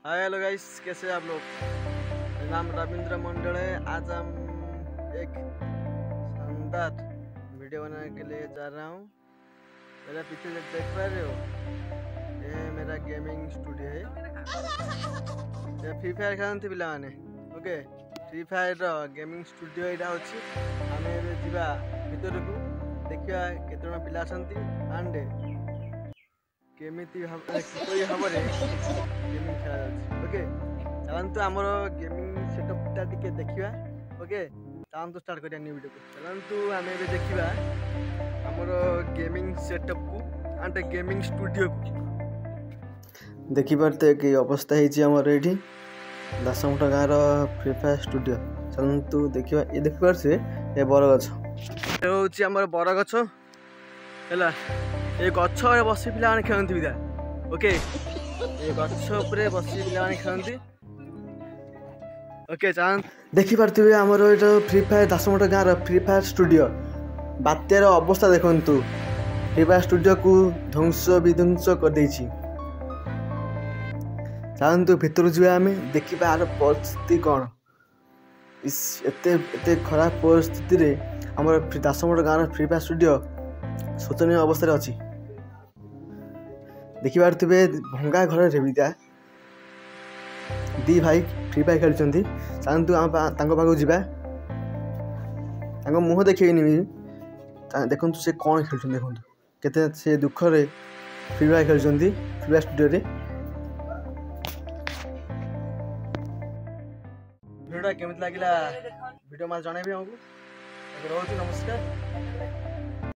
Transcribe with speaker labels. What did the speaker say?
Speaker 1: Hi hello guys, कैसे हैं आप लोग। मेरा नाम रविंद्र मंडल है। आज हम एक शानदार वीडियो बनाने के लिए जा रहा हूँ। मेरा पीछे देख पा रहे हो, ये मेरा गेमिंग स्टूडियो है। ये फ्री फायर खेलती पिला माने। Okay, free fire gaming studio यहाँ अच्छी। आम जा भर को देखा केत पिला एंड किपरि भाव गेमिंग खेला ओके, चलतु आमर गेमिंग सेटअपटा टिके देखा। ओके, चलतु स्टार्ट करिया न्यू वीडियो को। चलतु आम देखा आमर गेमिंग सेटअप को एंड गेमिंग स्टूडियो को। देखिपारे कि अवस्था होमर ये दशमुठ गाँव फ्री फायर स्टूडियो। चलतु देखा, ये देखिपारे ये बरगछ हूँ बरगछ है। ये गछ बसी पिला खेलती विदा। ओके, ये गछ उपरे बसी पिला खेलती। ओके, चाह देखिपे आमर ये फ्री फायर दशमुठ गाँव फ्री फायर स्टूडियो बात्यार अवस्था देखु। फ्री फायर स्टूडियो को ध्वंस विध्वंस कर। चाहतु भीतर जा आम देखा आर परिस्थिति कौन। एते खराब परिस्थिति आम दशमुठ गाँव फ्री फायर स्टूडियो शोचनीय अवस्था अच्छी। देखिपे भंगा घर बिदा दी भाई फ्री फायर खेलुंट। चाहतु आम पाखक जा मुह देखनी देखु से कौन खेलुं। देखु केते से दुखरे फ्री फायर खेलुंट फ्री फायर स्टूडियो रे। वीडियो केमती लगे वीडियो माल जनइबी हमको। रोज नमस्कार।